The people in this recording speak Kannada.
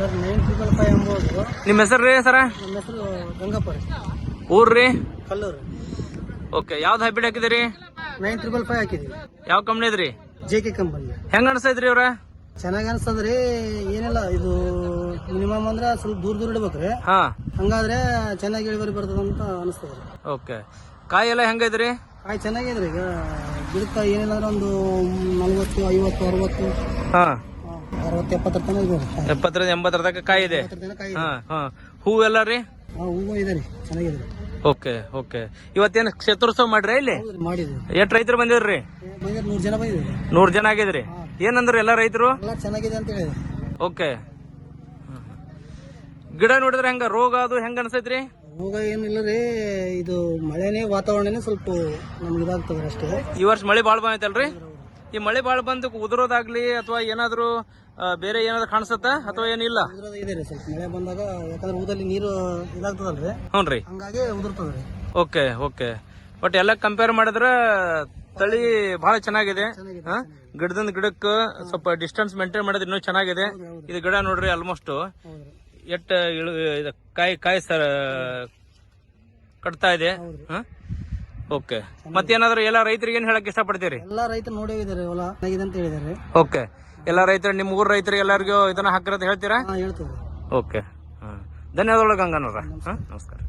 ಸರ್ 9555 ಎಂಬುದು. ನಿಮ್ಮ ಹೆಸರು ರೀ ಸರ? ನಮ್ಮ ಹೆಸರು ಗಂಗಪ್ಪ ರೀ. ಊರ್ ರೀ? ಕಲ್ಲೂರು. ಓಕೆ, ಯಾವ್ದು ಹೈಬ್ರಿಡ್ ಹಾಕಿದಿರಿ? 9555 ಹಾಕಿದೀವಿ. ಯಾವ ಕಂಪ್ನಿ ಇದ್ರಿ? JK company. ಹೆಂಗ ಅನ್ಸೈತ್ರಿ ಇವ್ರ? ಚೆನ್ನಾಗಿ ಅನ್ಸ್ತದ್ರಿ. ಏನಿಲ್ಲ, ಇದು ಮಿನಿಮಮ್ ಅಂದ್ರೆ ಸ್ವಲ್ಪ ದೂರ ಇಡ್ಬೇಕ್ರಿ. ಹಾ, ಹಂಗಾದ್ರೆ ಚೆನ್ನಾಗಿ ಇಳುವರಿ ಬರ್ತದಂತ ಅನಿಸ್ತದ್ರಿ. ಓಕೆ. ಕಾಯಿ ಎಲ್ಲ ಹೆಂಗೈತ್ರಿ? ಕಾಯಿ ಚೆನ್ನಾಗಿದ್ರಿ. ಈಗ ಗಿಡಕ್ಕೆ ಏನಿಲ್ಲ ಅಂದ್ರೆ ಒಂದು 40, 50, 60, ಹಾ, 60, 70 ತನಕ ಇದೆ. 70ರಿಂದ 80 ತನಕ ಕಾಯಿ ಇದೆ. 70 ತನಕ ಕಾಯಿ ಹಾ ಇದೆ. ಹಾ. ಹೂವೆಲ್ಲ ರೀ? ಹೂವು ಇದೆ ರೀ, ಚೆನ್ನಾಗಿದೆ. Okay okay. ಇವತ್ತೇನು ಕ್ಷೇತ್ರೋತ್ಸವ ಮಾಡ್ರಿ ಇಲ್ಲಿ? ಮಾಡಿದ್ವಿ. ಎಷ್ಟು ರೈತರು ಬಂದಿದ್ರಿ? 100 ಜನ ಬಂದಿದ್ವಿ. 100 ಜನ ಆಗಿದ್ರಿ. ಏನಂದ್ರಿ ಎಲ್ಲ ರೈತರು? ಎಲ್ಲ ಚೆನ್ನಾಗಿದೆ ಅಂತ ಹೇಳಿದ್ರು. ಓಕೆ. ಗಿಡ ನೋಡಿದ್ರೆ ಹೆಂಗ ರೋಗ ಅದು ಹೆಂಗ ಅನ್ಸೈತ್ರಿ? ರೋಗ ಏನಿಲ್ಲ ರೀ, ಇದು ಮಳೆನೇ ವಾತಾವರಣನೇ ಸ್ವಲ್ಪ ನಮ್ಗೆ ಇದಾಗ್ತದೆ ಅಷ್ಟೇ. ಈ ವರ್ಷ ಮಳೆ ಬಾಳ್ ಬಂದೈತಲ್ರಿ? ಈ ಮಳೆ ಬಾಳ್ ಬಂದು ಉದುರೋದಾಗ್ಲಿ ಅಥವಾ ಏನಾದ್ರು ಬೇರೆ ಏನಾದ್ರು ಕಾಣಿಸತ್ತ ಅಥವಾ ಏನಿಲ್ಲ? ಇದೆ ರೀ, ಸ್ವಲ್ಪ ಮಳೆ ಬಂದಾಗ. ಯಾಕಂದ್ರೆ ಊದಲ್ಲಿ ನೀರು ಇದಾಗ್ತದಲ್ರಿ, ಹ್ಞೂನ್ರಿ, ಹಂಗಾಗಿ ಉದುರ್ತದ್ರಿ. Okay okay. ಬಟ್ ಎಲ್ಲ ಕಂಪೇರ್ ಮಾಡಿದ್ರ ತಳಿ ಬಹಳ ಚೆನ್ನಾಗಿದೆ. ಗಿಡದಿಂದ ಗಿಡಕ್ಕೆ ಸ್ವಲ್ಪ ಡಿಸ್ಟೆನ್ಸ್ ಮೇಂಟೈನ್ ಮಾಡೋದು ಇನ್ನೂ ಚೆನ್ನಾಗಿದೆ. ಇದು ಗಿಡ ನೋಡ್ರಿ ಆಲ್ಮೋಸ್ಟ್ ಎಟ್ ಕಾಯಿ ಸರ್ ಕಟ್ತಾ ಇದೆ. ಓಕೆ. ಮತ್ತೇನಾದ್ರು ಎಲ್ಲ ರೈತರಿಗೆ ಏನ್ ಹೇಳಕ್ ಇಷ್ಟಪಡ್ತೀರಿ? ಎಲ್ಲಾ ರೈತರು ನೋಡಿ ಹೋಗಿದ್ದಾರೆ, ಹೊಲ ಚೆನ್ನಾಗಿದೆ ಅಂತ ಹೇಳಿದ್ದಾರೆ. ಓಕೆ. ಎಲ್ಲ ರೈತರು ನಿಮ್ಮ ಊರ್ ರೈತರಿಗೆ ಎಲ್ಲರಿಗೂ ಇದನ್ನ ಹಾಕಿರೋದು ಹೇಳ್ತೀರಾ? ಹೇಳ್ತೀವಿ. ಓಕೆ. ಧನ್ಯವಾದಗಳು ಗಂಗಾನವ್ರ. ನಮಸ್ಕಾರ.